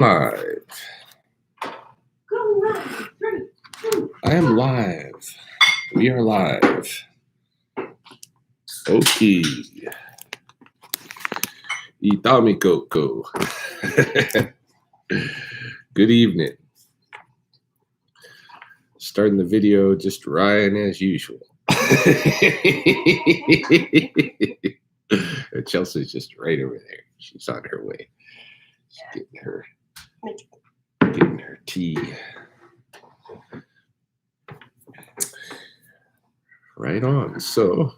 Live. I am live. We are live. Okay. Itami Coco. Good evening. Starting the video just Ryan as usual. Chelsea's just right over there. She's on her way. She's getting her tea. Right on. So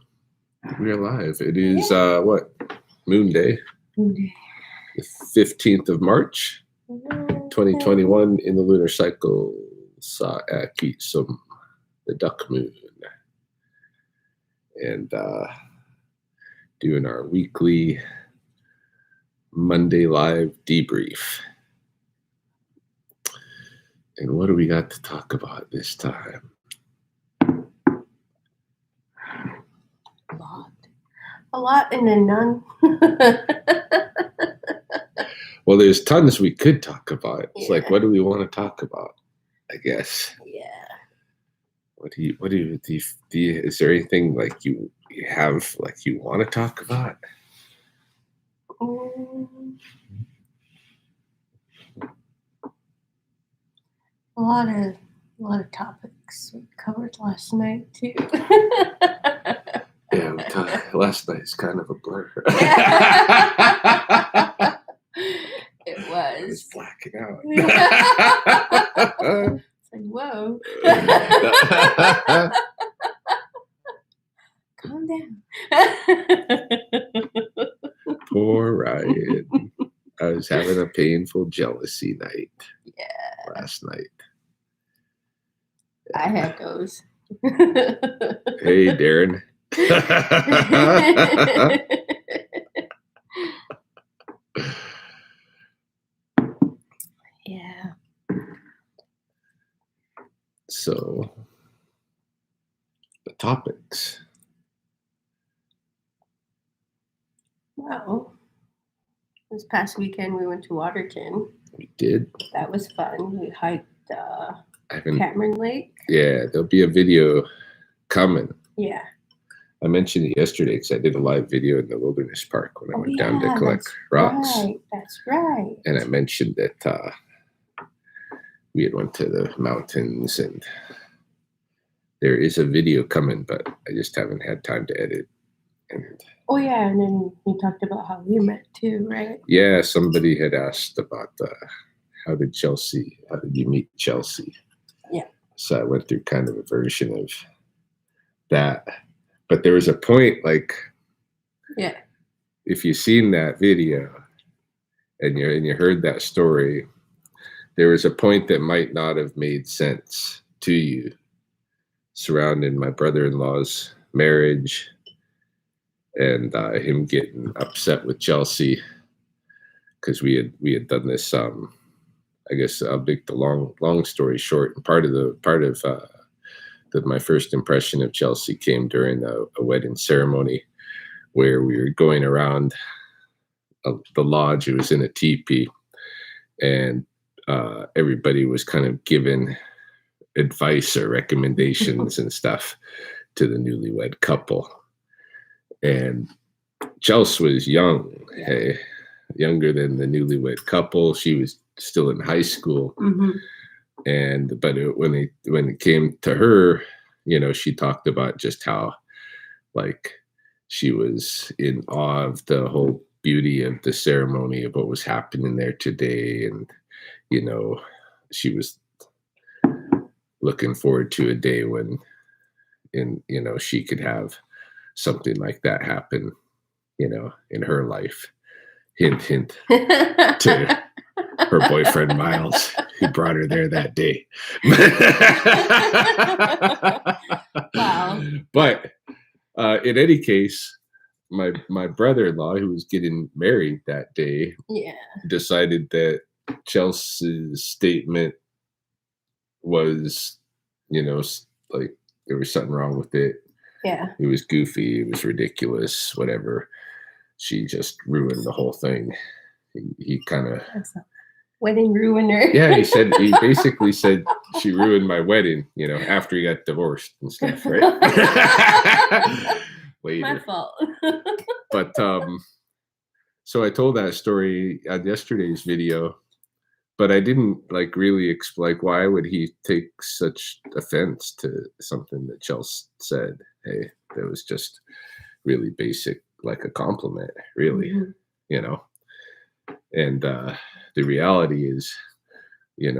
we are live. It is what? MoonDay. MoonDay. The 15th of March, 2021 in the lunar cycle. Sa Akisum, the duck moon. And doing our weekly Monday live debrief. And what do we got to talk about this time? A lot and then none. Well, there's tons we could talk about. It's like, what do we want to talk about? I guess. Yeah. Is there anything like you have like you want to talk about? A lot of topics we covered last night too. Yeah, last night's kind of a blur. It was. I was blacking out. It's like, whoa. Calm down. Poor Ryan. I was having a painful jealousy night. Yeah. Last night. I had those. Hey, Darren. Yeah. So, the topics. Well, this past weekend we went to Waterton. We did. That was fun. We hiked Cameron Lake. Yeah, there'll be a video coming. Yeah. I mentioned it yesterday because I did a live video in the Wilderness Park when I went down to collect rocks. Right, that's right. And I mentioned that we had went to the mountains, and there is a video coming, but I just haven't had time to edit. And and then we talked about how we met too, right? Yeah, somebody had asked about how did you meet Chelsea? Yeah. So I went through kind of a version of that. But there was a point, like, if you've seen that video and you heard that story, there was a point that might not have made sense to you surrounding my brother-in-law's marriage and him getting upset with Chelsea because we had done this. I guess I'll make the long story short. And part of my first impression of Chelsea came during a wedding ceremony where we were going around the lodge. It was in a teepee, and everybody was kind of giving advice or recommendations and stuff to the newlywed couple. And Chelsea was young, younger than the newlywed couple. She was still in high school. Mm-hmm. But when it came to her, she talked about just how, like, she was in awe of the whole beauty of the ceremony, of what was happening there today, and she was looking forward to a day when, she could have something like that happen, in her life. Hint, hint to her boyfriend Miles, who brought her there that day. Wow. But in any case, my brother-in-law, who was getting married that day, decided that Chelsea's statement was, like, there was something wrong with it. Yeah. It was goofy. It was ridiculous, whatever. She just ruined the whole thing. He kind of wedding ruiner. Yeah, he basically said she ruined my wedding, after he got divorced and stuff, right? My Later. fault. But so I told that story on yesterday's video, but I didn't really explain why would he take such offense to something that Chelsea said. Hey, that was just really basic, like a compliment, really, Mm-hmm. And the reality is, he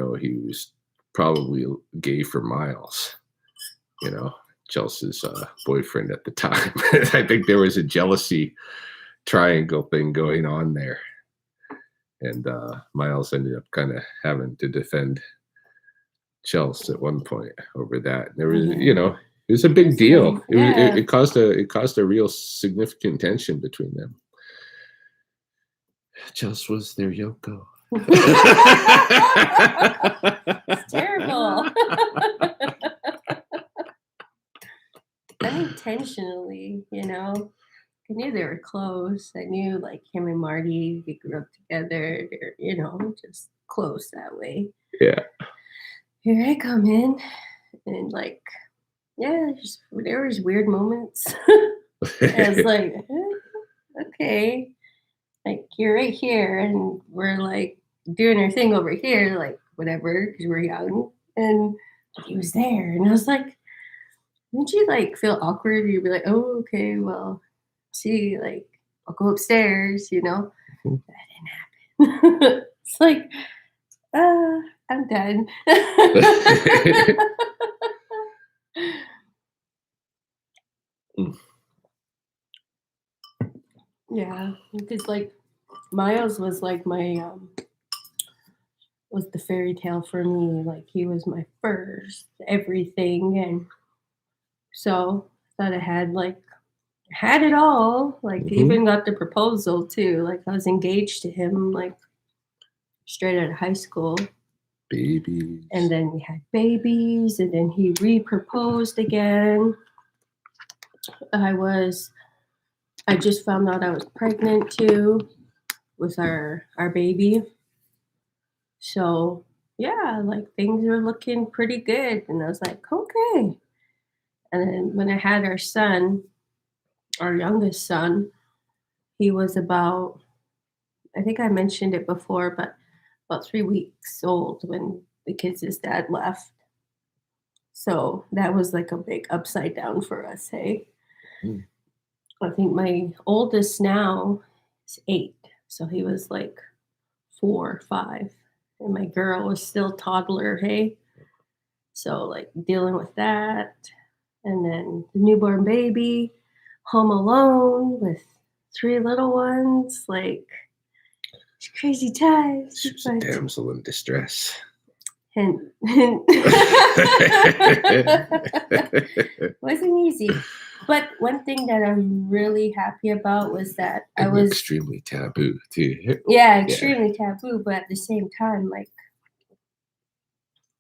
was probably gay for miles, Chelsea's boyfriend at the time. I think there was a jealousy triangle thing going on there. And Miles ended up kind of having to defend Chelsea at one point over that. There was, it was a big deal. It caused a real significant tension between them. Chelsea was their Yoko. It's terrible. Unintentionally, I knew they were close. I knew him and Marty, they grew up together. They're, just close that way. Yeah. Here I come in, and there was weird moments. I was like, okay, you're right here, and we're doing our thing over here, whatever, because we're young, and he was there, and I was like, wouldn't you feel awkward? You'd be like, oh, okay, well, see, I'll go upstairs, That didn't happen. It's like, I'm done. Yeah, because Miles was my was the fairy tale for me. He was my first everything, and so I thought I had it all. Even got the proposal too. I was engaged to him straight out of high school. Babies. And then we had babies, and then he re-proposed again. I just found out I was pregnant too with our baby. So yeah, things were looking pretty good. And I was like, okay. And then when I had our son, our youngest son, he was about, I think I mentioned it before, but about 3 weeks old when the kids' dad left. So that was a big upside down for us, hey? I think my oldest now is 8. So he was 4 or 5. And my girl was still toddler, hey? So dealing with that. And then the newborn baby, home alone with 3 little ones. It's crazy times. She was a damsel in distress. Hint. Wasn't easy. But one thing that I'm really happy about was that I was extremely taboo too. Yeah, extremely taboo, but at the same time,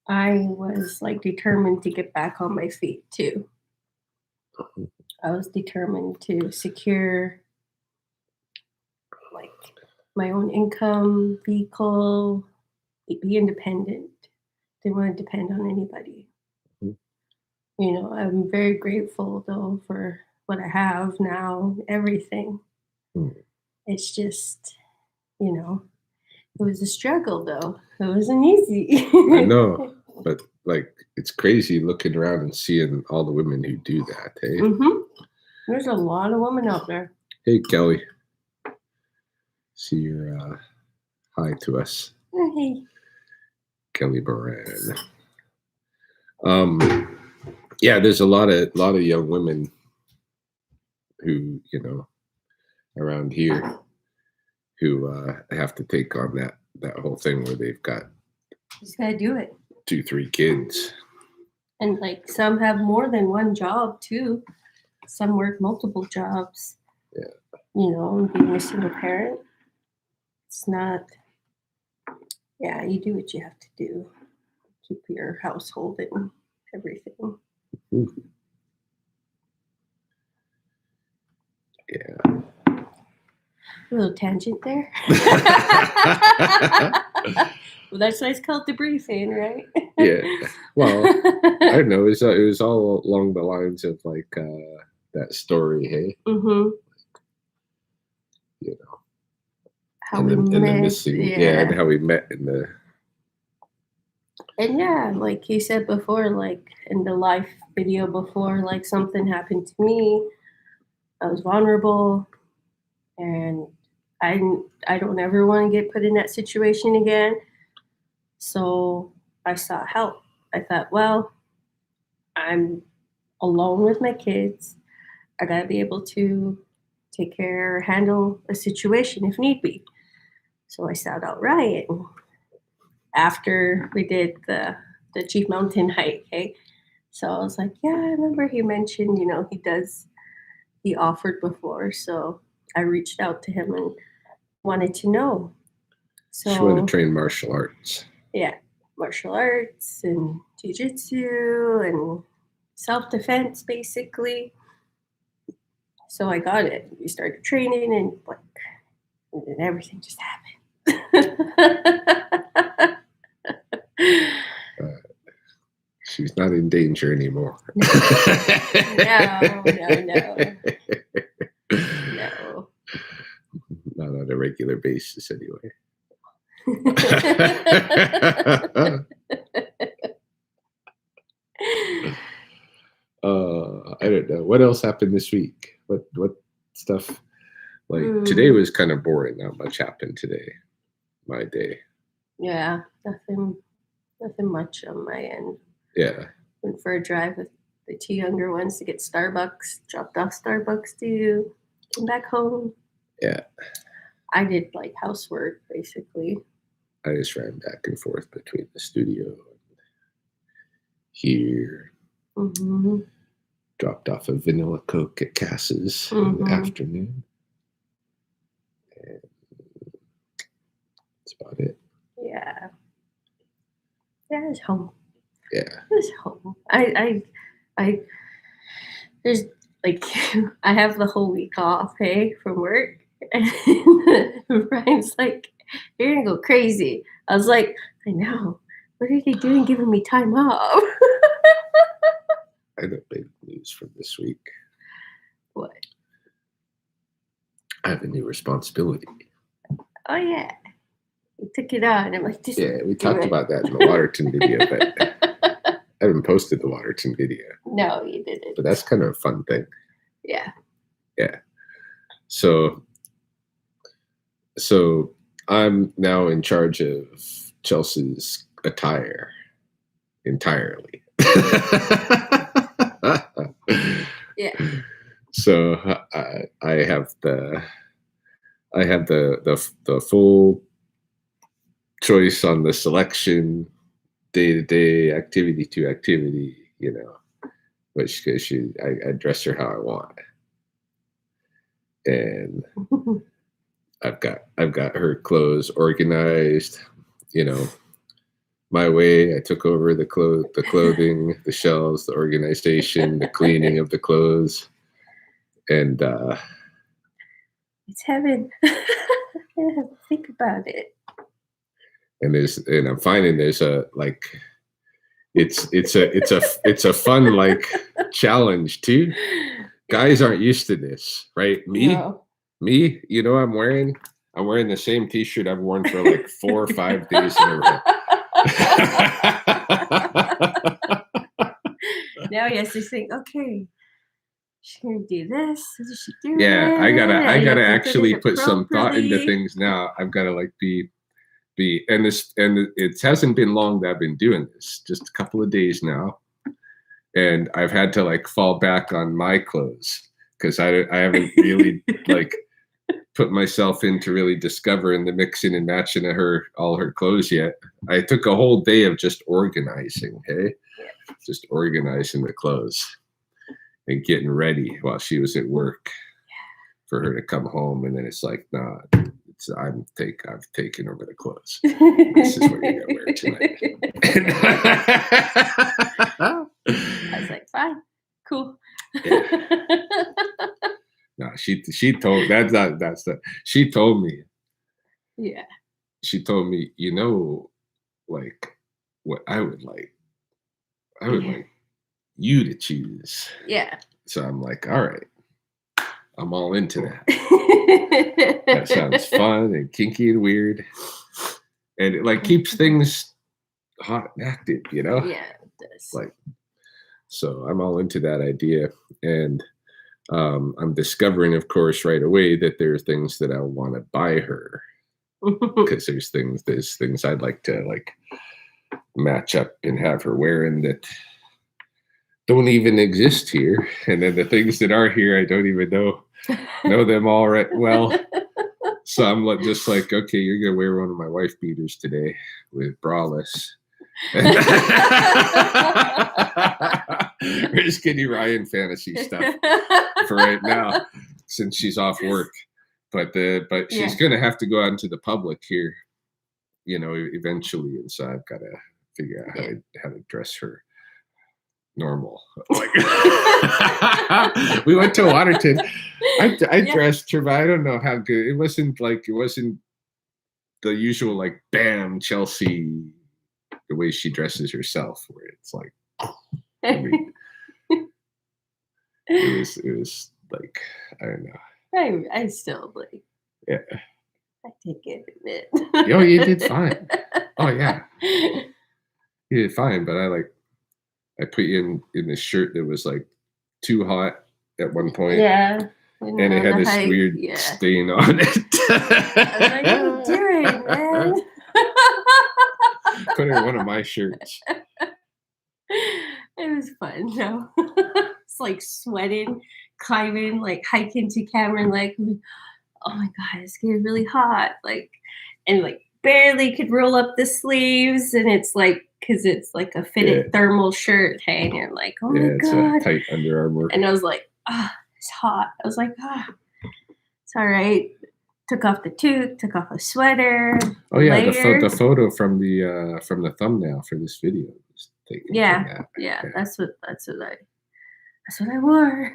I was determined to get back on my feet too. I was determined to secure my own income, vehicle, be independent. Didn't want to depend on anybody. I'm very grateful though for what I have now, everything. It's just, it was a struggle though. It wasn't easy. I know, but it's crazy looking around and seeing all the women who do that. Hey, There's a lot of women out there. Hey, Kelly. See you're hi to us. Hey. Kelly Moran. Yeah, there's a lot of young women who around here who have to take on that whole thing where they've got just gotta do it. 2-3 kids, and some have more than one job too. Some work multiple jobs. And being a single parent, it's not. Yeah, you do what you have to do. Keep your household and everything. Yeah. A little tangent there. Well, that's why it's called debriefing, right? Yeah. Well, I don't know. It was all along the lines of like that story, hey? Mm-hmm. You know, How we met. and the missing, and how we met in the. And yeah, like you said before, like in the live video before, like something happened to me. I was vulnerable, and I don't ever want to get put in that situation again. So I sought help. I thought, well, I'm alone with my kids. I gotta be able to take care or handle a situation if need be. So I sought out Riot. After we did the Chief Mountain hike, okay? So I was like, yeah, I remember he mentioned, he offered before. So I reached out to him and wanted to know. So She wanted to train martial arts. Yeah, martial arts and jiu-jitsu and self-defense, basically. So I got it. We started training, and then everything just happened. She's not in danger anymore. No. Not on a regular basis, anyway. I don't know. What else happened this week? What stuff? Like today was kind of boring. Not much happened today. My day. Yeah, nothing much on my end. Yeah. Went for a drive with the two younger ones to get Starbucks. Dropped off Starbucks to you. Came back home. Yeah. I did like housework basically. I just ran back and forth between the studio and here. Mm-hmm. Dropped off a vanilla Coke at Cass's in the afternoon. And that's about it. Yeah. Yeah, it's home. Yeah. It's home. I there's like I have the whole week off, hey, from work. And Brian's like, you're gonna go crazy. I was like, I know. What are they doing giving me time off? I got big news from this week. What? I have a new responsibility. Oh yeah. You took it on. I'm like, we talked about that in the Waterton video, but I haven't posted the Waterton video. No, you didn't. But that's kind of a fun thing. Yeah. Yeah. So I'm now in charge of Chelsea's attire entirely. Yeah. So I have the full choice on the selection, day to day, activity to activity. Which I dress her how I want, and I've got her clothes organized. My way. I took over the clothing, the shelves, the organization, the cleaning of the clothes, and it's heaven. Think about it. And I'm finding there's a like, it's a fun like challenge too. Guys aren't used to this, right? Me, I'm wearing the same T-shirt I've worn for like 4 or 5 days in a row. Now you have to think, okay, she's gonna do this. She do yeah, I gotta actually put some thought into properly. things now. I've got to like be and it hasn't been long that I've been doing this, just a couple of days now, and I've had to like fall back on my clothes because I haven't really like put myself into really discovering the mixing and matching of all her clothes yet. I took a whole day of just organizing, just organizing the clothes and getting ready while she was at work for her to come home. And then it's like, nah, I've taken over the clothes. This is what you're gonna wear tonight. I was like, fine, cool. No, she told that's the she told me Yeah. she told me, like what I would Yeah. like you to choose. Yeah. So I'm like, all right, I'm all into that. That sounds fun and kinky and weird, and it like keeps things hot and active, Yeah, it does. Like, so I'm all into that idea, and I'm discovering, of course, right away that there's things that I want to buy her because there's things I'd like to like match up and have her wearing that don't even exist here, and then the things that are here I don't even know them all right well. So I'm just like, okay, you're gonna wear one of my wife beaters today with braless. We're just Kitty Ryan fantasy stuff for right now, since she's off work. But she's gonna have to go out into the public here, eventually, and so I've got to figure out how to dress her normal. Like, we went to Waterton. I dressed her, but I don't know how good. It wasn't the usual like bam Chelsea, the way she dresses herself, where it's like, I mean, it was like, I don't know. I still like. Yeah. I take it in it. Oh, you did fine. Oh yeah, you did fine. But I put you in this shirt that was like too hot at one point. Yeah. And it had this weird stain on it. I was like, what are you doing, man? Put in one of my shirts. It was fun, though. It's like sweating, climbing, like hiking to Cameron, like, oh my God, it's getting really hot. Like, and like barely could roll up the sleeves. And it's like, because it's like a fitted thermal shirt, hey, and you're like, oh my God. It's a tight Under Armour. And I was like, it's hot. I was like, it's all right. Took off the toque, took off a sweater. Oh yeah, the photo from the thumbnail for this video was taken. Yeah. That's what I wore.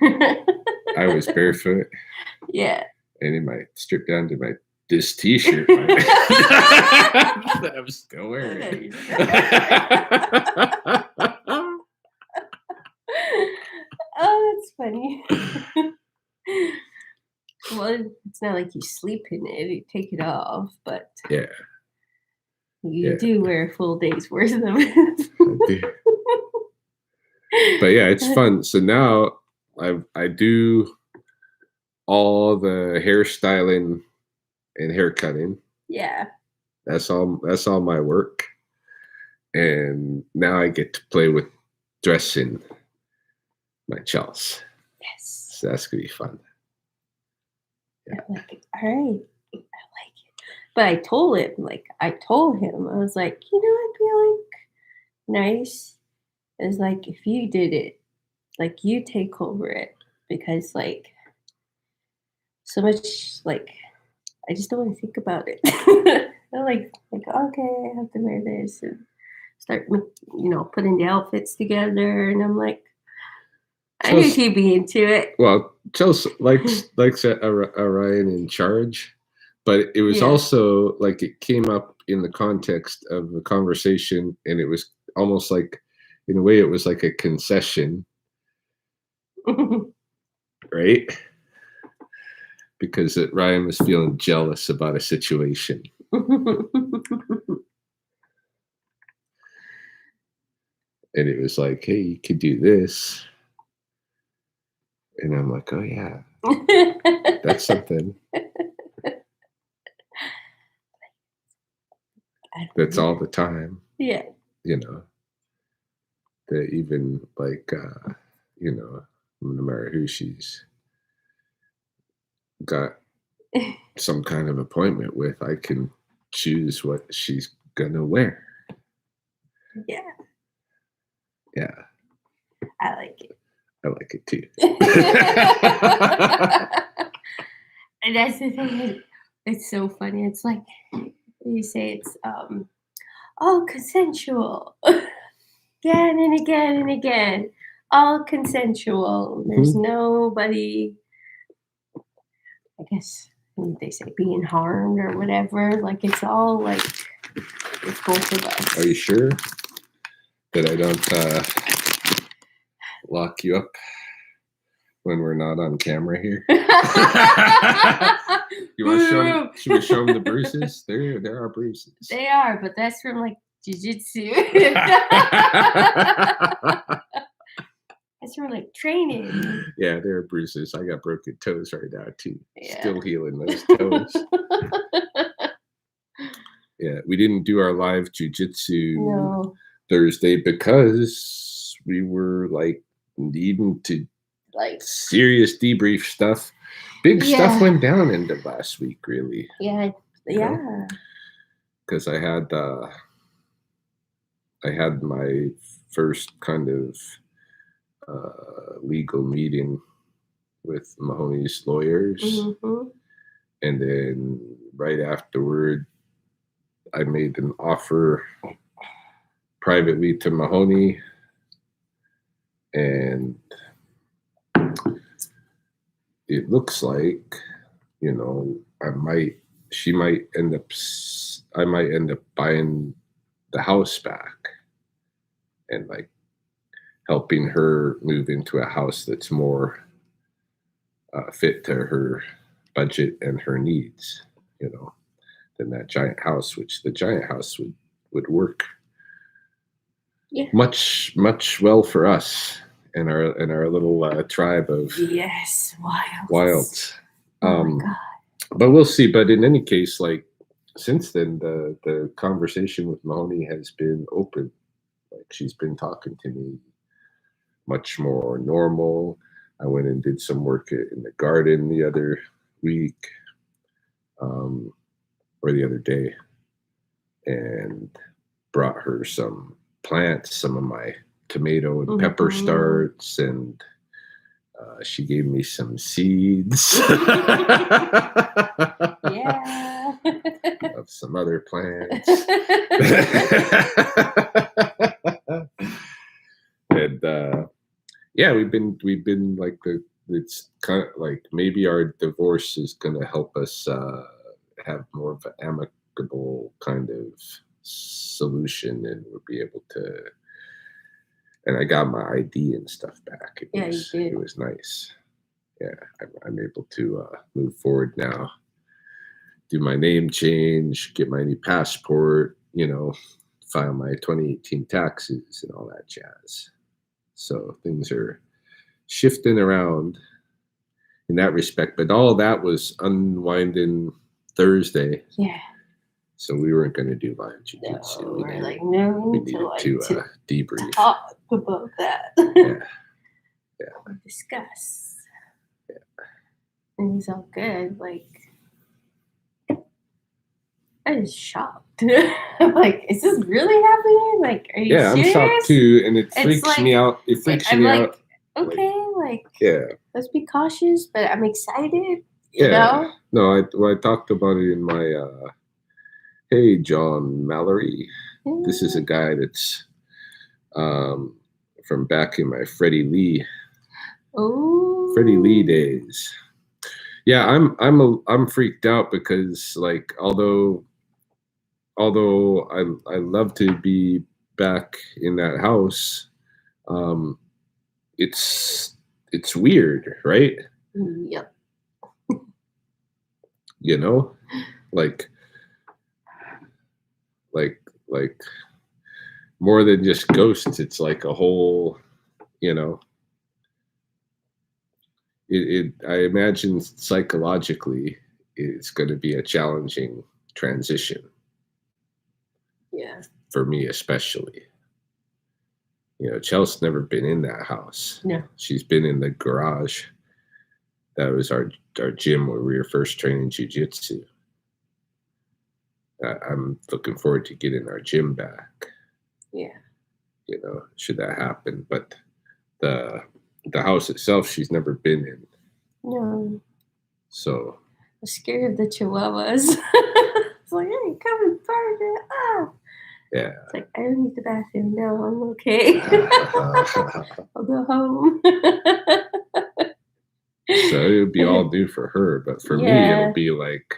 I was barefoot. Yeah. And stripped down to this t-shirt. I'm still wearing. Oh, that's funny. Well, it's not like you sleep in it; you take it off, but you do wear a full day's worth of it. I do. But yeah, it's fun. So now I do all the hairstyling and hair cutting. Yeah. That's all my work. And now I get to play with dressing my Chels. Yes. So that's gonna be fun. Yeah. I like it. All right. I like it. But I told him, I was like, I'd be like nice. It's like if you did it, like you take over it, because like so much like I just don't want to think about it. I'm like okay, I have to wear this and start putting the outfits together, and I'm like, I knew he'd be into it. Well, Chelsea likes a Ryan in charge, but it was also like it came up in the context of the conversation, and it was almost like, in a way, it was like a concession, right? Because Ryan was feeling jealous about a situation. And it was like, hey, you could do this. And I'm like, oh yeah, that's something. That's all the time. Yeah. That even like, no matter who she's got some kind of appointment with, I can choose what she's gonna wear. Yeah. Yeah. I like it. I like it too. And that's the thing. It's so funny. It's like you say it's all consensual. Again and again and again. All consensual. There's nobody I guess they say being harmed or whatever. Like it's all like it's both of us. Are you sure that I don't lock you up when we're not on camera here? You want to show them? Should we show them the bruises? There are bruises. They are, but that's from like jiu-jitsu. That's from like training. Yeah, there are bruises. I got broken toes right now too. Yeah. Still healing those toes. Yeah, we didn't do our live jiu-jitsu Thursday because we were like needing to like serious debrief stuff. Big stuff went down into last week, really. Yeah. Because I had my first kind of legal meeting with Mahoney's lawyers, and then right afterward, I made an offer privately to Mahoney, and it looks like, I might end up buying the house back and like helping her move into a house that's more fit to her budget and her needs, than that giant house, which the giant house would work much well for us and our little tribe of wilds. Oh my God. But we'll see. But in any case, like since then, the conversation with Mahoney has been open. Like she's been talking to me much more normal. I went and did some work in the garden the other week, or the other day, and brought her some plants, some of my tomato and pepper starts, and she gave me some seeds of some other plants. And we've been like it's kind of like maybe our divorce is going to help us have more of an amicable kind of solution, and we'll be able to. And I got my ID and stuff back. You did. It was nice. Yeah, I'm able to move forward now. Do my name change, get my new passport, file my 2018 taxes and all that jazz. So things are shifting around in that respect. But all of that was unwinding Thursday. Yeah. So we weren't going to do live jiu-jitsu. We needed to debrief. Talk about that. Yeah. Discuss. Yeah. And it's all good. Like, I was shocked. I'm like, is this really happening? Like, are you serious? I'm shocked too, and it freaks me out. It freaks me out. Okay, let's be cautious, but I'm excited. You know? No, I talked about it in my hey, John Mallory. This is a guy that's from back in my Freddie Lee days. Yeah, I'm freaked out because like although I love to be back in that house, it's weird, right? Yep. Like more than just ghosts, it's like a whole, I imagine psychologically it's going to be a challenging transition. Yeah. For me especially. Chelsea's never been in that house. No. She's been in the garage. That was our gym where we were first training jiu-jitsu. I'm looking forward to getting our gym back. Yeah. Should that happen. But the house itself, she's never been in. No. So. I'm scared of the chihuahuas. It's like, hey, come and burn it up. Yeah. It's like, I don't need the bathroom. No, I'm okay. I'll go home. So it would be all new for her, but for me, it'll be like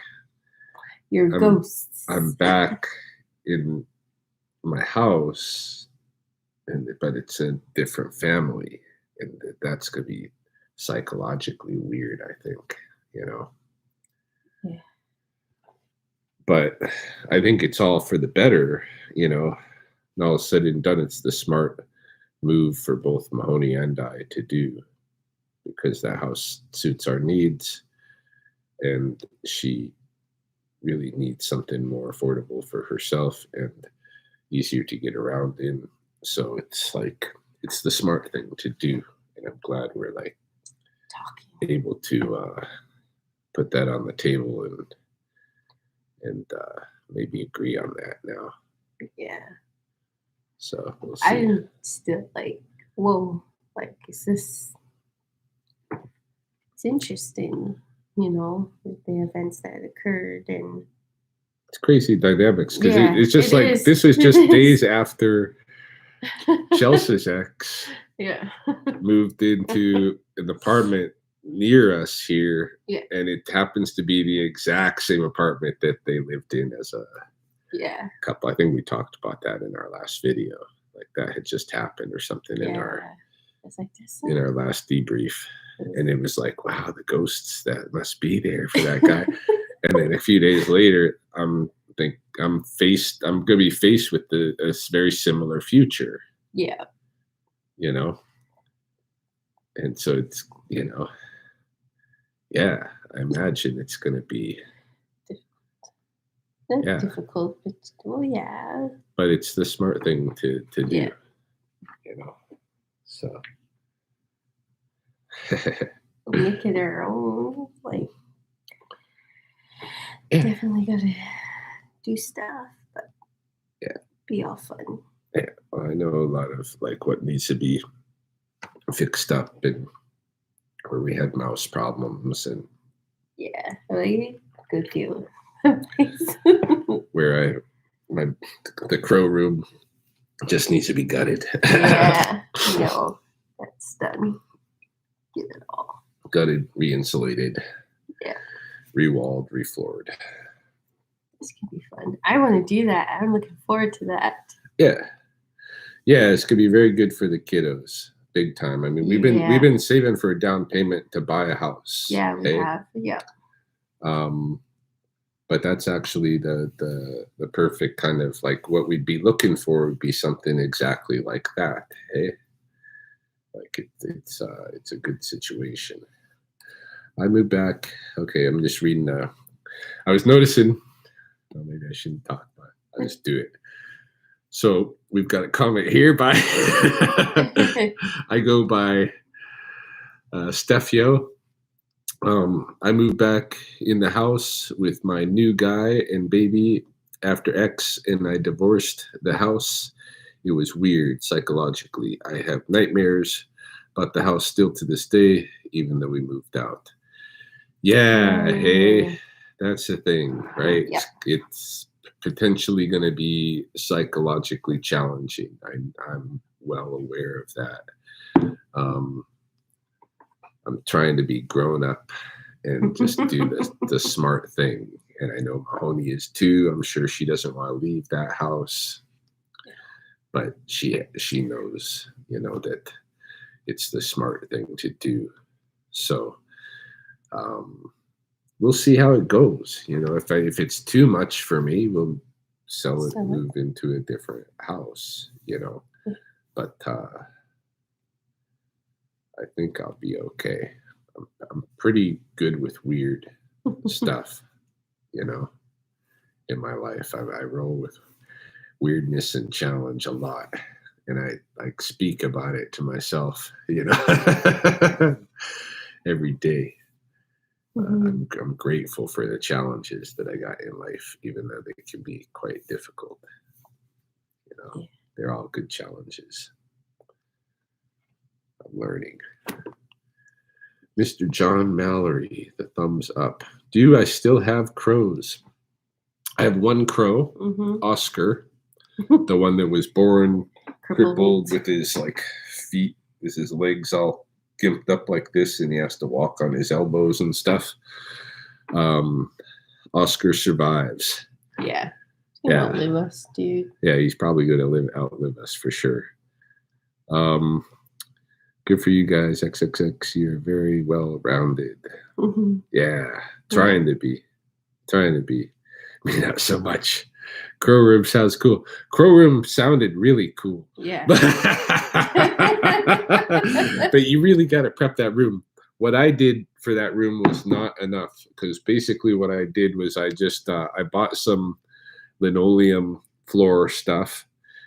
your ghosts. I'm back in my house, but it's a different family, and that's gonna be psychologically weird. I think, you know. Yeah. But I think it's all for the better, you know. And all said and done, it's the smart move for both Mahoney and I to do, because that house suits our needs, and she really needs something more affordable for herself and easier to get around in. So it's like it's the smart thing to do, and I'm glad we're like able to put that on the table and maybe agree on that now. Yeah. So we'll see. I'm still like, whoa, like, is this? It's interesting, you know, with the events that occurred, and it's crazy dynamics, because Yeah, it's just it like is. this was just days after Chelsea's ex yeah, moved into an apartment near us here, Yeah. and it happens to be the exact same apartment that they lived in as a yeah, couple. I think we talked about that in our last video. Like that had just happened or something in yeah. It's like this. our Like, debrief, and it was like, wow, the ghosts that must be there for that guy. And then a few days later, I'm gonna be faced with a very similar future, yeah, you know. And so it's, you know, yeah, I imagine it's gonna be Yeah. difficult, but oh yeah, but it's the smart thing to do, Yeah. you know. So make it our own. Like, Yeah. definitely gotta do stuff, but Yeah. be all fun. yeah, well, I know a lot of like what needs to be fixed up, and where we had mouse problems, and Yeah, really good deal. where the crow room just needs to be gutted. yeah, no, that's done. Get it all. Gutted, re-insulated, Yeah. re-walled, re-floored. This could be fun. I want to do that. I'm looking forward to that. Yeah, it's gonna be very good for the kiddos, big time. I mean, we've been saving for a down payment to buy a house. Yeah, we have. Yeah. But that's actually the perfect kind of like what we'd be looking for would be something exactly like that. Hey, like it's a good situation. I moved back. Okay, I'm just reading. I was noticing. Oh, maybe I shouldn't talk, but I'll just do it. So we've got a comment here by. I go by Stefio. I moved back in the house with my new guy and baby after X, and I divorced the house. It was weird psychologically. I have nightmares about the house still to this day, even though we moved out. Yeah, hey, that's the thing, right? Yeah. It's potentially going to be psychologically challenging. I'm well aware of that. I'm trying to be grown up and just do the smart thing. And I know Mahoney is too. I'm sure she doesn't want to leave that house, but she knows, you know, that it's the smart thing to do. So we'll see how it goes. You know, if it's too much for me, we'll sell it and move into a different house, you know. But I think I'll be okay. I'm pretty good with weird stuff, you know, in my life. I roll with weirdness and challenge a lot, and I like speak about it to myself, you know, every day. I'm grateful for the challenges that I got in life, even though they can be quite difficult. You know, they're all good challenges. I'm learning. Mr. John Mallory, the thumbs up. Do I still have crows? I have one crow, Oscar, the one that was born crippled with his like feet, with his legs all gimped up like this, and he has to walk on his elbows and stuff. Oscar survives. Yeah. He's gonna outlive us, dude. Yeah, he's probably gonna outlive us for sure. Good for you guys, XXX. You're very well rounded. Mm-hmm. Yeah, trying to be. I mean, not so much. Crow room sounds cool. Crow room sounded really cool. Yeah. But you really got to prep that room. What I did for that room was not enough, because basically what I did was I just I bought some linoleum floor stuff,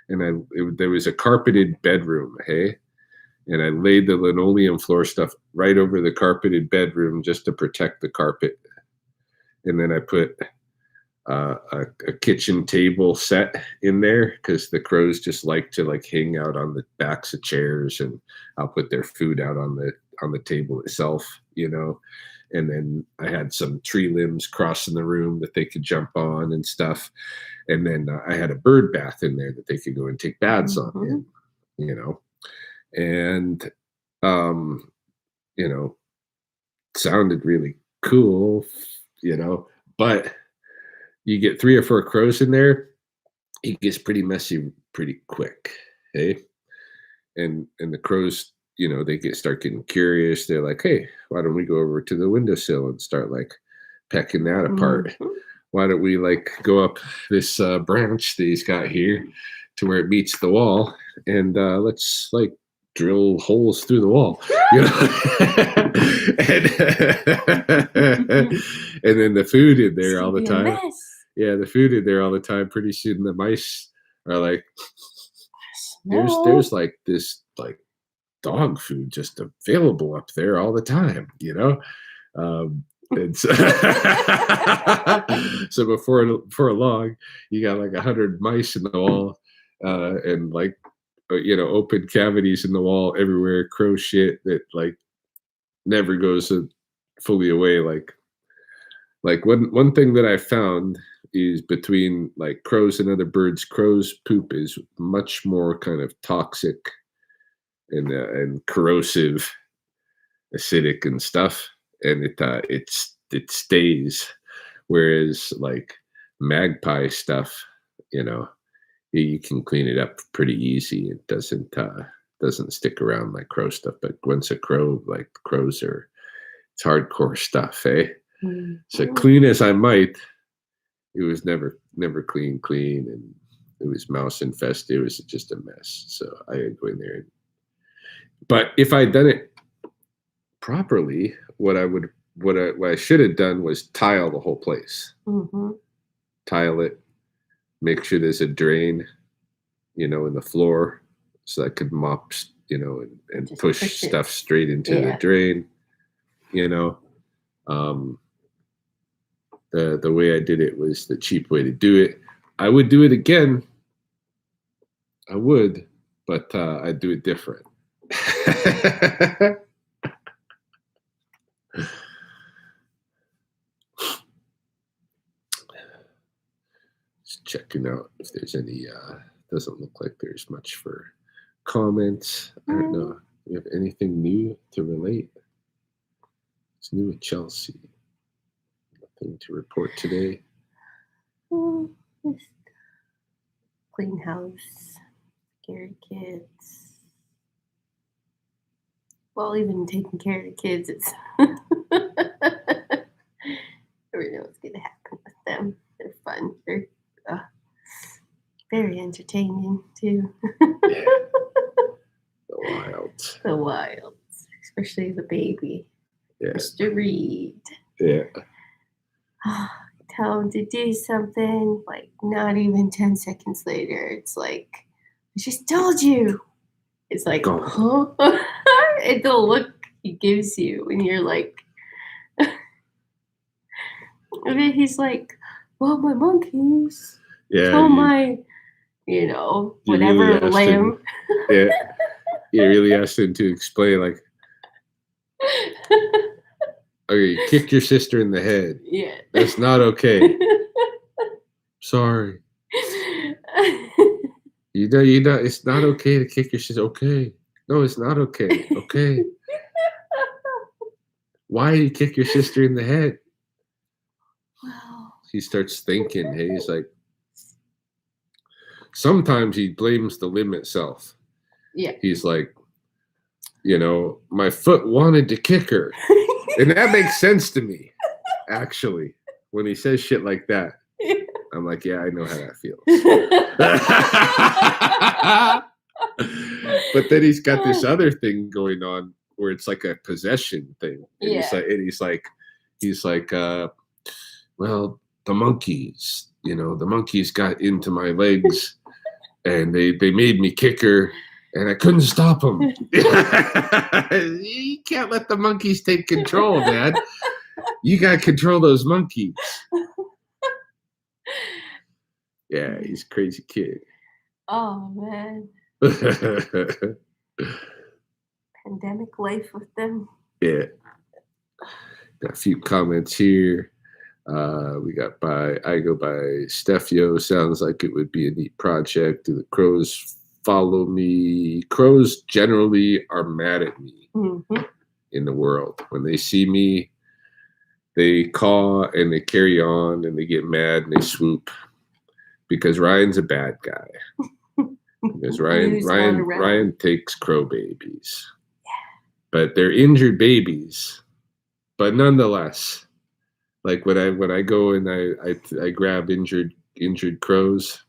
and there was a carpeted bedroom, hey, and I laid the linoleum floor stuff right over the carpeted bedroom just to protect the carpet, and then I put a kitchen table set in there, because the crows just like to hang out on the backs of chairs, and I'll put their food out on the table itself, and then I had some tree limbs crossing the room that they could jump on and stuff, and then I had a bird bath in there that they could go and take baths on, and sounded really cool, but you get 3 or 4 crows in there, it gets pretty messy pretty quick, hey? And the crows, they start getting curious. They're like, hey, why don't we go over to the windowsill and start pecking that apart? Mm-hmm. Why don't we go up this branch that he's got here to where it meets the wall, and let's drill holes through the wall, and then the food in there all the time. Yeah, the food in there all the time. Pretty soon the mice are like, there's this dog food just available up there all the time, and so before long, you got 100 mice in the wall, and open cavities in the wall everywhere, crow shit that never goes fully away. One thing that I found is, between crows and other birds, crows' poop is much more kind of toxic and corrosive, acidic and stuff, and it stays, whereas magpie stuff, you can clean it up pretty easy. It doesn't stick around like crow stuff. But once a crow, crows it's hardcore stuff, eh? Mm-hmm. So clean as I might, it was never clean, and it was mouse infested. It was just a mess. So I had to go in there. But if I'd done it properly, what I should have done was tile the whole place. Mm-hmm. Tile it. Make sure there's a drain, in the floor, so I could mop, and push stuff straight into the drain. The way I did it was the cheap way to do it. I would do it again. I would, but I'd do it different. Just checking out if there's any. Doesn't look like there's much for comments. I don't know. Do you have anything new to relate? It's new with Chelsea. Nothing to report today. Just clean house, scary kids. Well, even taking care of the kids, it's never know what's going to happen with them. They're fun. They're very entertaining too. Yeah. The wilds, especially the baby. Yeah. Mr. Reed. Yeah. Tell him to do something, not even 10 seconds later, it's I just told you. It's huh? And the look he gives you when you're and then he's well, my monkeys. Yeah. My, whatever really lamb. Yeah. You really asked him to explain, okay, you kicked your sister in the head. Yeah. That's not okay. Sorry. You know, it's not okay to kick your sister. Okay. No, it's not okay. Okay. Why did you kick your sister in the head? Wow. He starts thinking. Hey, he's like, sometimes he blames the limb itself. Yeah. He's like, my foot wanted to kick her. And that makes sense to me, actually. When he says shit like that, I'm like, yeah, I know how that feels. But then he's got this other thing going on where it's like a possession thing. And he's like, well, the monkeys got into my legs and they made me kick her and I couldn't stop them. You can't let the monkeys take control, Dad. You got to control those monkeys. Yeah, he's a crazy kid. Oh, man. Pandemic life with them. Yeah. Got a few comments here. We got I go by Stefio. Sounds like it would be a neat project. Do the crows follow me? Crows generally are mad at me in the world. When they see me, they caw and they carry on and they get mad and they swoop because Ryan's a bad guy. Because Ryan takes crow babies. But they're injured babies. But nonetheless, like when I go and I grab injured crows,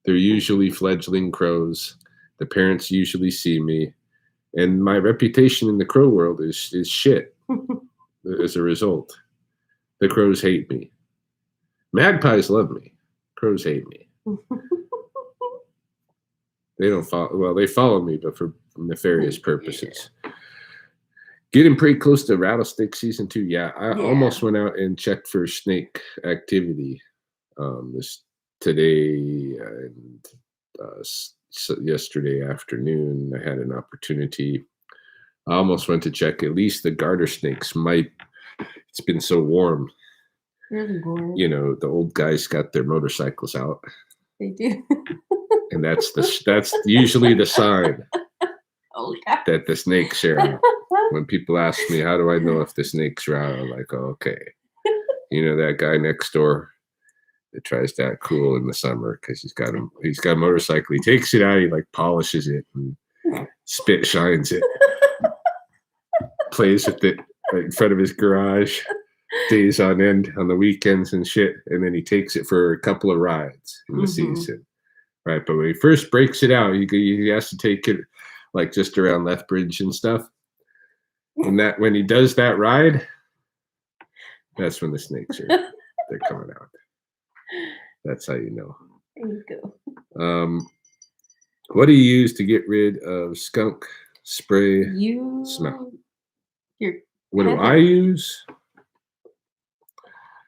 they're usually fledgling crows. The parents usually see me, and my reputation in the crow world is shit. As a result, the crows hate me. Magpies love me. Crows hate me. They don't follow. Well, they follow me, but for nefarious purposes. Yeah. Getting pretty close to rattlesnake season 2. Yeah, I almost went out and checked for snake activity today and yesterday afternoon. I had an opportunity. I almost went to check. At least the garter snakes might. It's been so warm. Really warm. The old guys got their motorcycles out. They do. And that's usually the sign that the snakes are out. When people ask me, how do I know if the snakes are out? I'm like, oh, okay. That guy next door that tries to act cool in the summer because he's got a motorcycle. He takes it out, he like polishes it and spit shines it. Plays with it right in front of his garage days on end on the weekends and shit. And then he takes it for a couple of rides in the season. Right. But when he first breaks it out, he has to take it like just around Lethbridge and stuff. And that when he does that ride, that's when the snakes they're coming out. That's how you know. There you go. What do you use to get rid of skunk spray smell? What do I use?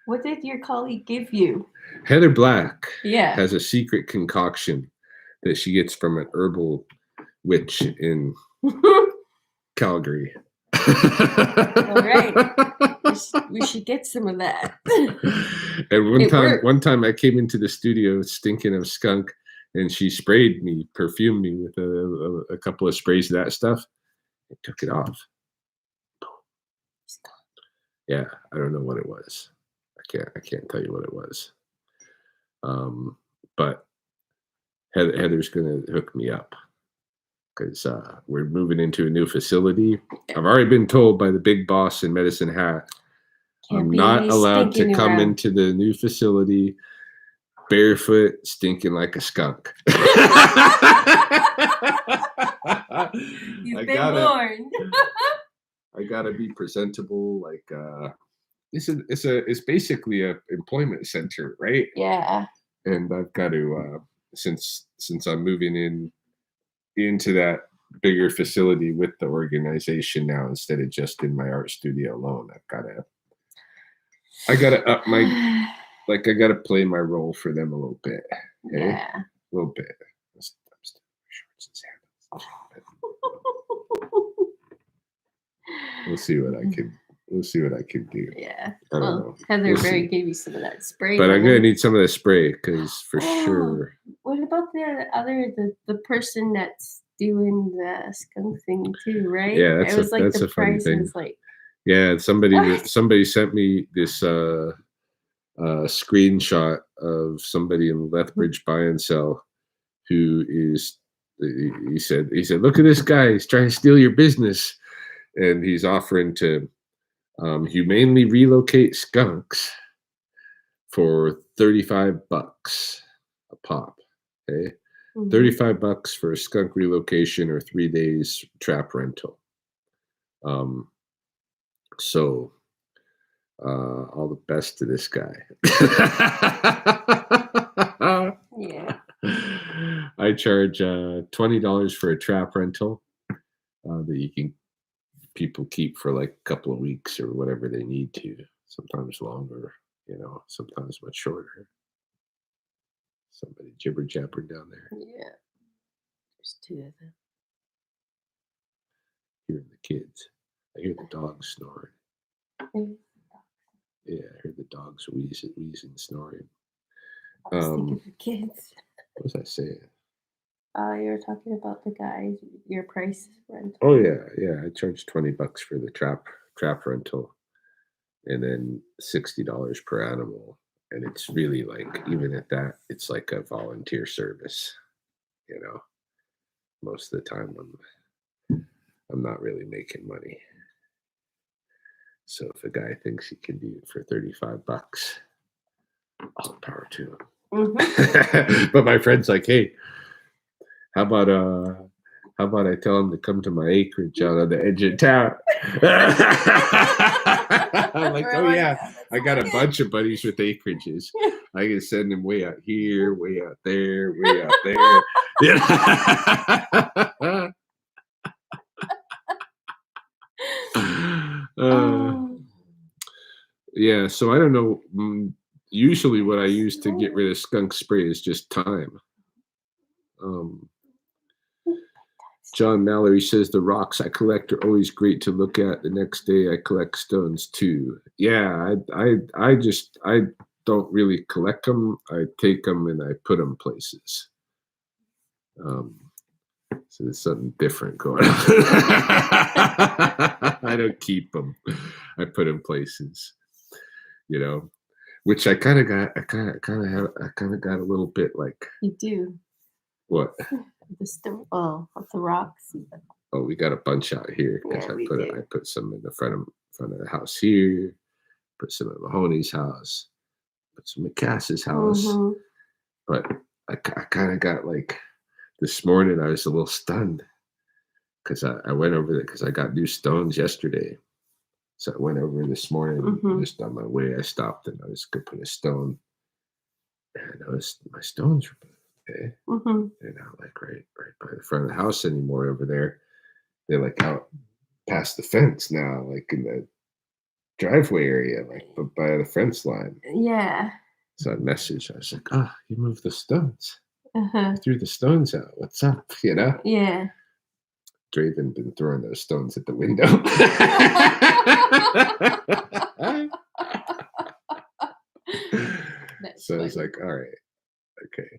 What did your colleague give you? Heather Black has a secret concoction that she gets from an herbal witch in Calgary. All right. We should get some of that. And one time I came into the studio stinking of skunk and she perfumed me with a couple of sprays of that stuff. I took it off. Yeah, I don't know what it was. I can't tell you what it was. But Heather's gonna hook me up because we're moving into a new facility. I've already been told by the big boss in Medicine Hat I'm not allowed to come into the new facility barefoot, stinking like a skunk. You've been warned. I gotta be presentable. Like it's basically a employment center, right? Yeah. And I've got to since I'm moving into that bigger facility with the organization now instead of just in my art studio alone. I gotta up my I gotta play my role for them a little bit. Okay? Yeah. A little bit. We'll see what I can do. Yeah. I don't know. Heather gave you some of that spray. But I'm gonna need some of the spray because for sure. What about the person that's doing the skunk thing too, right? Yeah, that's a funny thing. Was like Yeah, What? somebody sent me this screenshot of somebody in Lethbridge buy and sell who is he said look at this guy, he's trying to steal your business, and he's offering to humanely relocate skunks for $35 a pop. Okay, Mhm. $35 for a skunk relocation or 3 days trap rental. Um, so all the best to this guy. Yeah. I charge $20 for a trap rental that you can people keep for like a couple of weeks or whatever they need to. Sometimes longer, sometimes much shorter. Somebody jibber jabber down there. Yeah. There's two of them. Hearing the kids. I hear the dogs snoring. Mhm. Yeah, I heard the dogs wheezing, snoring. I was thinking for kids. What was I saying? You were talking about the guys, your price rental. Oh yeah. I charge $20 for the trap rental, and then $60 per animal. And it's really like even at that, it's like a volunteer service. You know, most of the time I'm not really making money. So if a guy thinks he can do it for $35, all the power to him. Mhm. But my friend's like, hey, how about I tell him to come to my acreage out on the edge of town? I'm like, oh yeah, I got a bunch of buddies with acreages. I can send them way out here, way out there, way out there. Yeah. Um, Yeah, so I don't know. Usually, what I use to get rid of skunk spray is just thyme. Um, John Mallory says the rocks I collect are always great to look at. The next day, I collect stones too. Yeah, I don't really collect them. I take them and I put them places. Um, so there's something different going on. I don't keep them. I put them places. Which I kind of got. I kind of got a little bit like you do. what? The stone. Oh, with the rocks. Oh, we got a bunch out here because Yeah, we do. I put some in the front of the house here, put some at Mahoney's house, put some at Cass's house. Hmm. But I kind of got like this morning. I was a little stunned because I went over there because I got new stones yesterday. So I went over this morning. Mhm. Just on my way, I stopped and I was gonna put a stone. And I noticed my stones were okay. Hmm. They're not like right by the front of the house anymore over there. They're like out past the fence now, like in the driveway area, like by the fence line. Yeah. So I messaged. I was like, "Oh, you moved the stones. Uh-huh. You threw the stones out. What's up?" Yeah. Draven been throwing those stones at the window. That's So I was funny. like, "All right, okay,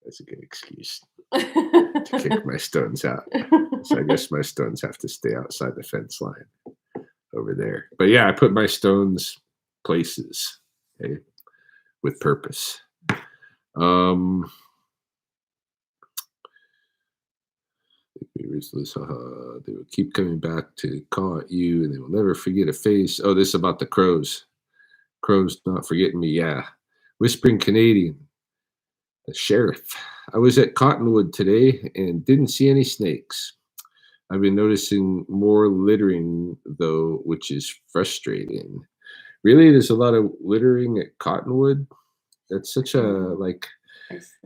that's a good excuse to kick my stones out." So I guess my stones have to stay outside the fence line over there. But yeah, I put my stones places, okay, with purpose. Um, they will keep coming back to call at you, and they will never forget a face. Oh, this is about the crows. Crows not forgetting me. Yeah, whispering Canadian. The sheriff. I was at Cottonwood today and didn't see any snakes. I've been noticing more littering though, which is frustrating. Really, there's a lot of littering at Cottonwood. That's such a like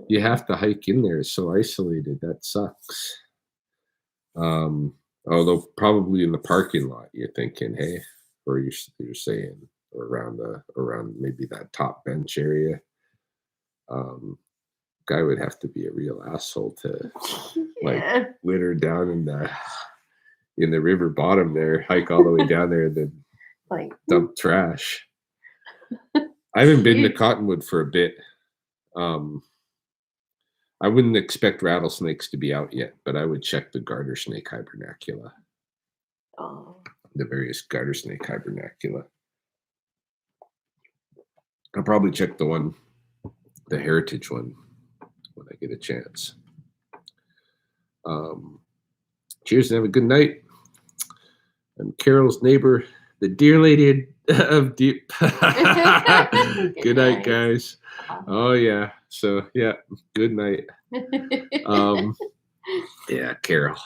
you have to hike in there. It's so isolated. That sucks. Although probably in the parking lot, you're thinking, hey, or you're saying or around maybe that top bench area. Um, Guy would have to be a real asshole to like Yeah. litter down in the river bottom there, hike all the way down there, and then Like, dump trash. I haven't been to you- Cottonwood for a bit. Um, I wouldn't expect rattlesnakes to be out yet, but I would check the garter snake hibernacula. oh, the various garter snake hibernacula. I'll probably check the heritage one, when I get a chance. Cheers and have a good night. I'm Carol's neighbor, the dear lady of deep. Good night, guys. Oh yeah. So yeah, good night. Yeah, Carol.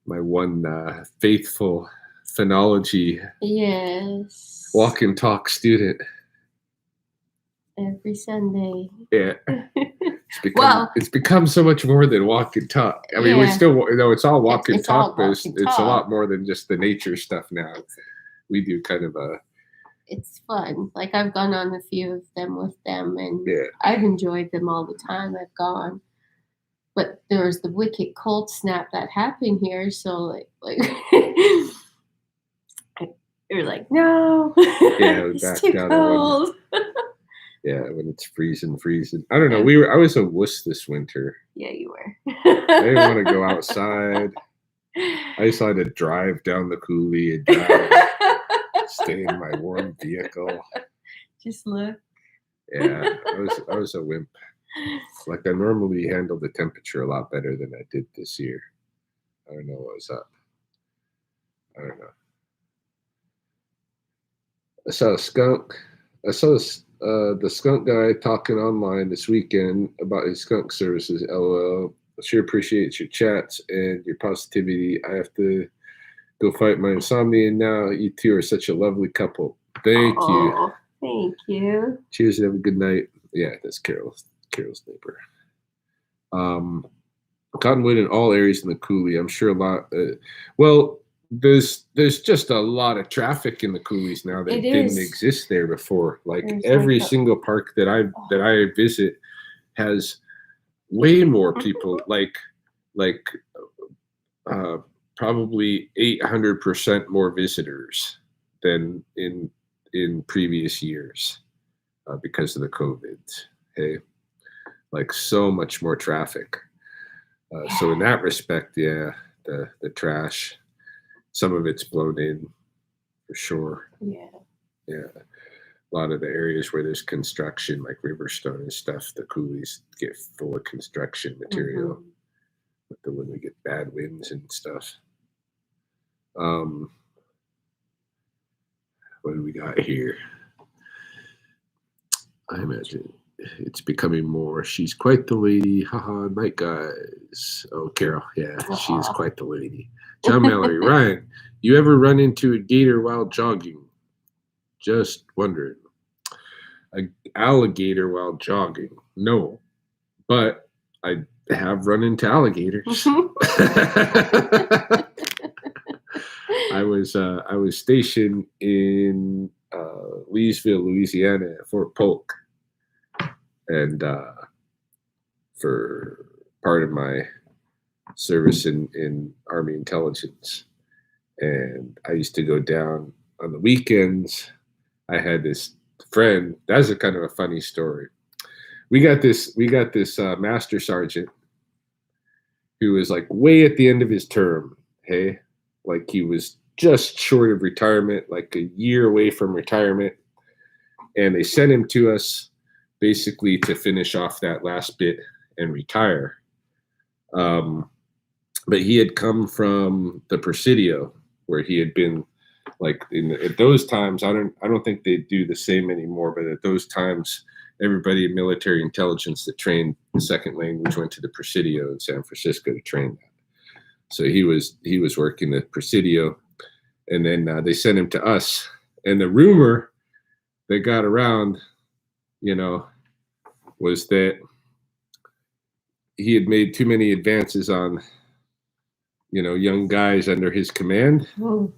My one faithful phonology walk and talk student. Every Sunday. Yeah. It's become so much more than walk and talk. I mean, we still, it's all walk and talk, but it's a lot more than just the nature stuff now. We do kind of it's fun. Like, I've gone on a few of them with them, and I've enjoyed them all the time I've gone. But there was the wicked cold snap that happened here, so like you're like, no, it's too cold. Yeah, when it's freezing. I don't know. I was a wuss this winter. Yeah, you were. I didn't want to go outside. I decided to drive down the coulee and stay in my warm vehicle. Just look. Yeah, I was a wimp. Like, I normally handle the temperature a lot better than I did this year. I don't know what was up. I don't know. I saw a skunk. I saw the skunk guy talking online this weekend about his skunk services. LOL. I sure appreciate your chats and your positivity. I have to go fight my insomnia now. You two are such a lovely couple. Thank you. Thank you. Cheers and have a good night. Yeah, that's Carol's neighbor. Cottonwood in all areas in the coulee. I'm sure a lot. There's just a lot of traffic in the coulees now that didn't exist there before. Like, every single park that I visit has way more people. Like probably 800% more visitors than in previous years because of the COVID. Hey, like, so much more traffic. So in that respect, the trash, some of it's blown in for sure. Yeah. A lot of the areas where there's construction, like Riverstone and stuff, the coulees get full of construction material. When we get bad winds and stuff. What do we got here? I imagine it's becoming more. She's quite the lady. Haha, night guys. Oh, Carol. Yeah, she is quite the lady. John Mallory. Ryan, you ever run into a gator while jogging? Just wondering. An alligator while jogging? No, but I have run into alligators. I was stationed in Leesville, Louisiana, at Fort Polk, and for part of my service in Army intelligence. And I used to go down on the weekends. I had this friend. That's a kind of a funny story. We got this master sergeant who was like way at the end of his term. Hey, like, he was just short of retirement, like a year away from retirement. And they sent him to us basically to finish off that last bit and retire. But he had come from the Presidio, where he had been, like, at those times. I don't think they do the same anymore, but at those times, everybody in military intelligence that trained the second language went to the Presidio in San Francisco to train that. So he was working the Presidio, and then they sent him to us. And the rumor that got around, was that he had made too many advances on, young guys under his command. Oh.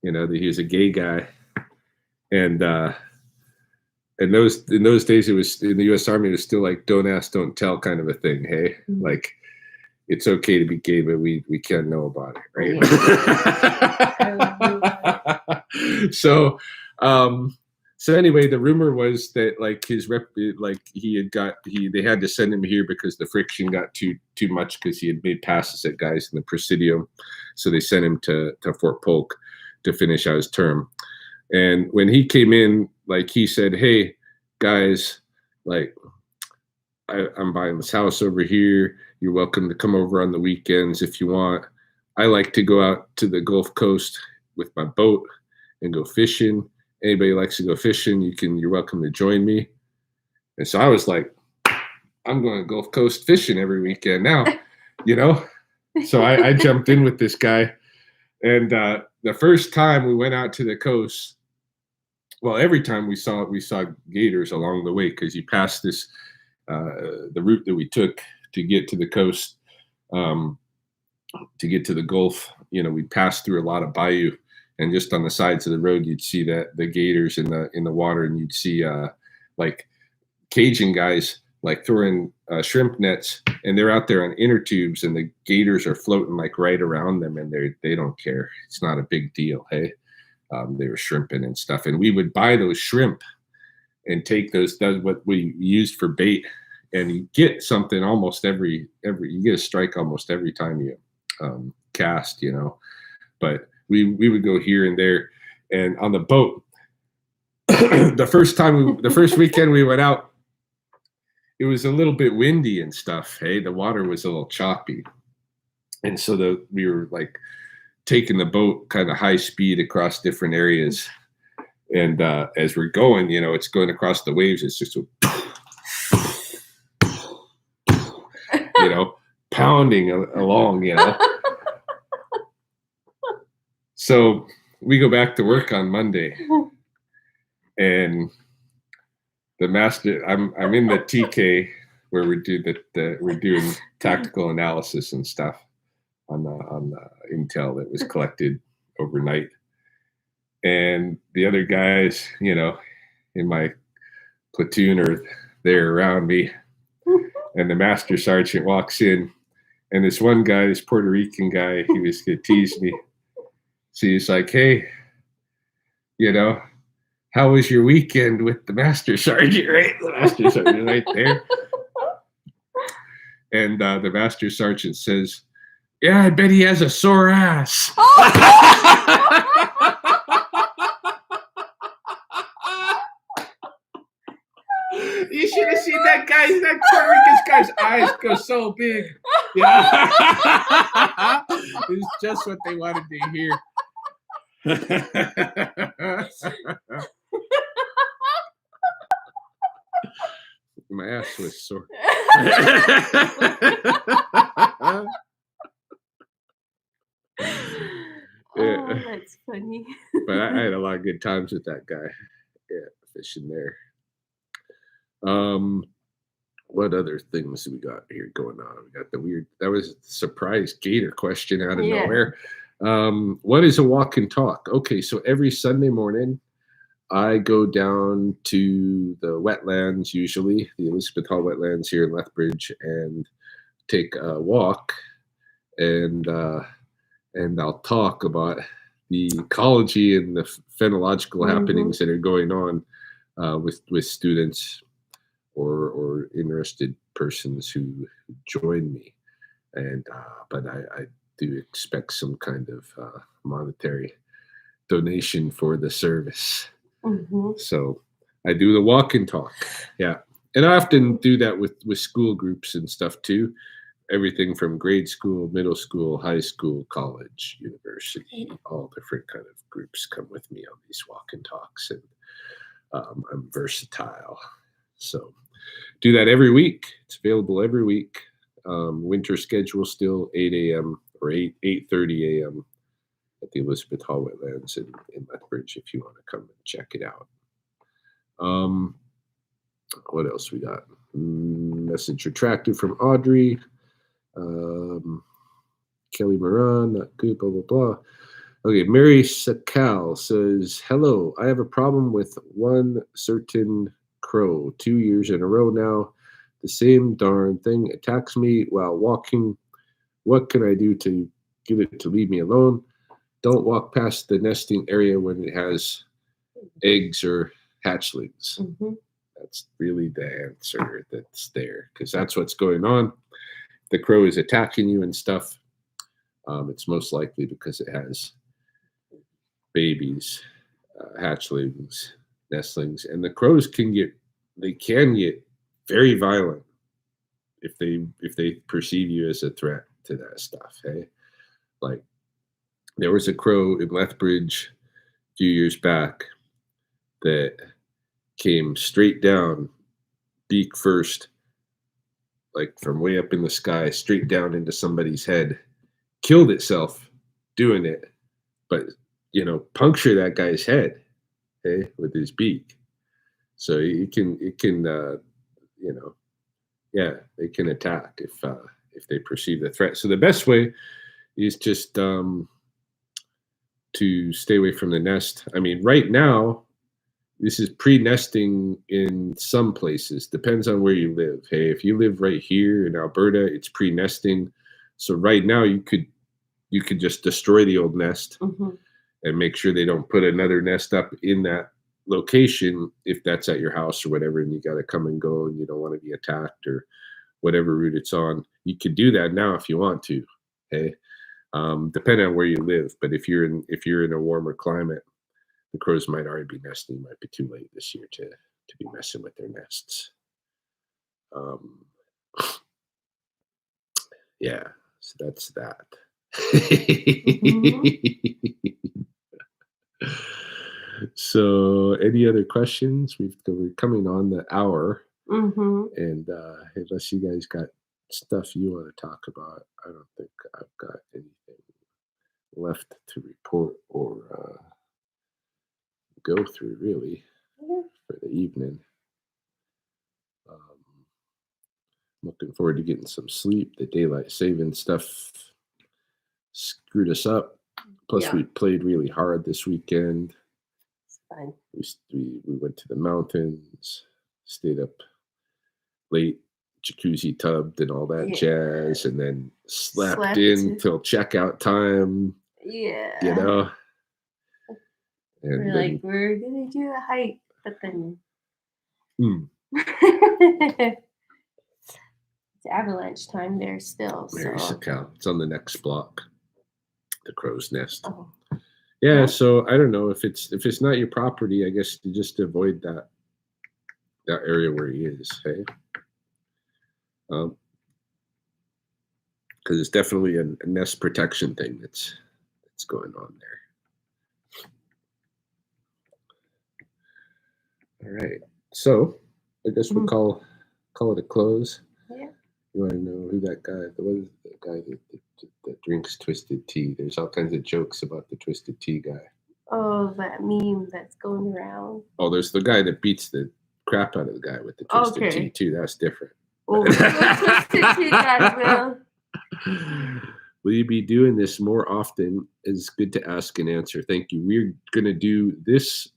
That he was a gay guy, and in those days, it was in the U.S. Army. It was still like don't ask, don't tell kind of a thing. Hey, like, it's okay to be gay, but we can't know about it, right? Yeah. So So anyway, the rumor was that like his rep, like they had to send him here because the friction got too much because he had made passes at guys in the Presidio, so they sent him to Fort Polk to finish out his term. And when he came in, like he said, "Hey guys, like I'm buying this house over here. You're welcome to come over on the weekends if you want. I like to go out to the Gulf Coast with my boat and go fishing. Anybody likes to go fishing, you're welcome to join me." And so I was like, I'm going to Gulf Coast fishing every weekend now, you know? So I jumped in with this guy. And the first time we went out to the coast, well, every time we saw gators along the way because you passed this, the route that we took to get to the coast, to get to the Gulf, we passed through a lot of bayou. And just on the sides of the road, you'd see that the gators in the water, and you'd see like Cajun guys like throwing shrimp nets, and they're out there on inner tubes, and the gators are floating like right around them, and they don't care. It's not a big deal. Hey, they were shrimping and stuff, and we would buy those shrimp and take those. That's what we used for bait, and you get something almost every you get a strike almost every time you cast, but. We would go here and there, and on the boat. the first weekend we went out, it was a little bit windy and stuff. Hey, the water was a little choppy, and so we were like taking the boat kind of high speed across different areas, and as we're going, it's going across the waves. It's just pounding along, So we go back to work on Monday, and the master. I'm in the TK where we do we're doing tactical analysis and stuff on the intel that was collected overnight, and the other guys, in my platoon are there around me, and the master sergeant walks in, and this one guy, this Puerto Rican guy, he was gonna tease me. So he's like, "Hey, how was your weekend with the master sergeant?" Right, the master sergeant right there. And the master sergeant says, "Yeah, I bet he has a sore ass." You should have seen that Puerto Rican guy's eyes go so big. Yeah, it's just what they wanted to hear. My ass was sore. Oh, that's funny. But I had a lot of good times with that guy. Yeah, fishing there. What other things we got here going on? We got that was a surprise gator question out of nowhere. What is a walk and talk? Okay, so every Sunday morning, I go down to the wetlands, usually the Elizabeth Hall wetlands here in Lethbridge, and take a walk, and I'll talk about the ecology and the phenological happenings that are going on with students or interested persons who join me, and but I do expect some kind of monetary donation for the service. So I do the walk and talk. Yeah. And I often do that with school groups and stuff too. Everything from grade school, middle school, high school, college, university, all different kind of groups come with me on these walk and talks. And I'm versatile. So do that every week. It's available every week. Winter schedule still 8 a.m. or 8:30 a.m. at the Elizabeth Hall Wetlands in Lethbridge if you want to come and check it out. What else we got? Message retracted from Audrey. Kelly Moran, not good, blah, blah, blah. Okay, Mary Sakal says, "Hello, I have a problem with one certain crow 2 years in a row now. The same darn thing attacks me while walking. What can I do to get it to leave me alone? Don't walk past the nesting area when it has eggs or hatchlings. Mm-hmm. That's really the answer that's there, because that's what's going on. The crow is attacking you and stuff. It's most likely because it has babies, hatchlings, nestlings, and the crows can get very violent if they perceive you as a threat to that stuff. Hey, like there was a crow in Lethbridge a few years back that came straight down, beak first, like from way up in the sky, straight down into somebody's head, killed itself doing it, but puncture that guy's head, okay, with his beak. So you know, yeah, they can attack if they perceive the threat. So the best way is just to stay away from the nest. I mean, right now, this is pre-nesting in some places. Depends on where you live. Hey, if you live right here in Alberta, it's pre-nesting. So right now, you could just destroy the old nest and make sure they don't put another nest up in that location if that's at your house or whatever, and you got to come and go and you don't want to be attacked or whatever route it's on. You could do that now if you want to. Hey, depending on where you live. But if you're in a warmer climate, the crows might already be nesting. Might be too late this year to be messing with their nests. Yeah, so that's that. So, any other questions? We're coming on the hour, and unless you guys got stuff you want to talk about, I don't think I've got anything left to report or go through really for the evening. Looking forward to getting some sleep. The daylight saving stuff screwed us up. Plus, we played really hard this weekend. It's fine. We went to the mountains, stayed up late, jacuzzi tubbed and all that jazz, and then slept in till checkout time. Yeah. And we're like, we're going to do a hike, but then... It's avalanche time there still. There's a cow. It's on the next block. The crow's nest. Oh. Yeah, so I don't know if it's not your property. I guess you just avoid that area where he is. Hey, because it's definitely a nest protection thing that's going on there. All right, so I guess we'll call it a close. Yeah. You want to know who that guy? What is the guy that drinks twisted tea? There's all kinds of jokes about the twisted tea guy. Oh, that meme that's going around. Oh, there's the guy that beats the crap out of the guy with the twisted tea too. That's different. Oh, twisted tea guy, Will. Will you be doing this more often? It's good to ask and answer. Thank you. We're going to do this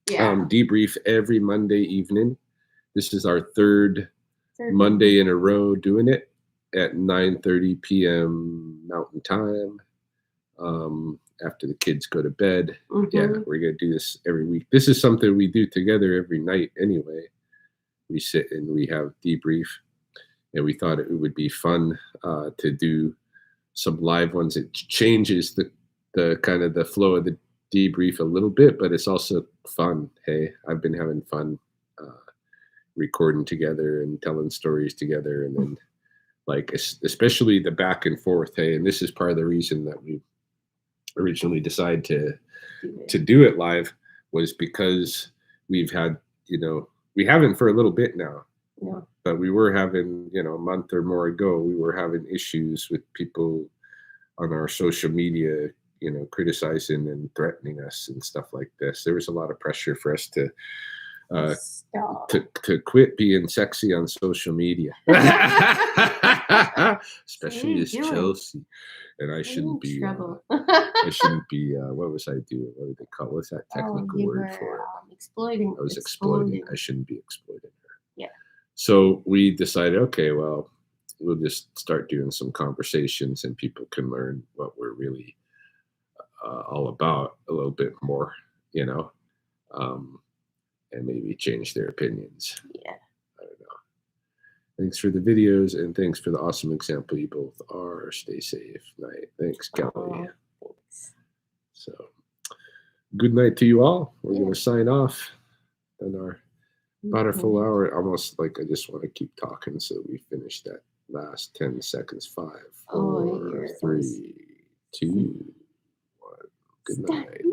debrief every Monday evening. This is our third Monday in a row doing it at 9:30 p.m. Mountain Time. After the kids go to bed. Yeah, we're going to do this every week. This is something we do together every night anyway. We sit and we have debrief, and we thought it would be fun to do some live ones. It changes the kind of the flow of the debrief a little bit, but it's also fun. Hey, I've been having fun recording together and telling stories together, and then like especially the back and forth. Hey, and this is part of the reason that we originally decided to do it live, was because we've had, we haven't for a little bit now. Yeah. But we were having, a month or more ago, we were having issues with people on our social media, criticizing and threatening us and stuff like this. There was a lot of pressure for us to quit being sexy on social media, especially as Chelsea. And I shouldn't be. I shouldn't be. What was I doing? What did they call? What's that technical word for it? Exploiting. I was exploiting. I shouldn't be exploiting her. Yeah. So we decided, okay, well, we'll just start doing some conversations, and people can learn what we're really all about a little bit more, and maybe change their opinions. Yeah. I don't know. Thanks for the videos, and thanks for the awesome example you both are. Stay safe. Night. Thanks, Kelly. Oh, thanks. So, good night to you all. We're Yeah. going to sign off. And about our full Mhm. hour, almost like I just want to keep talking, so we finish that last 10 seconds. 5, 4, Oh, I hear those. 3, 2, 1. Good Stop. night.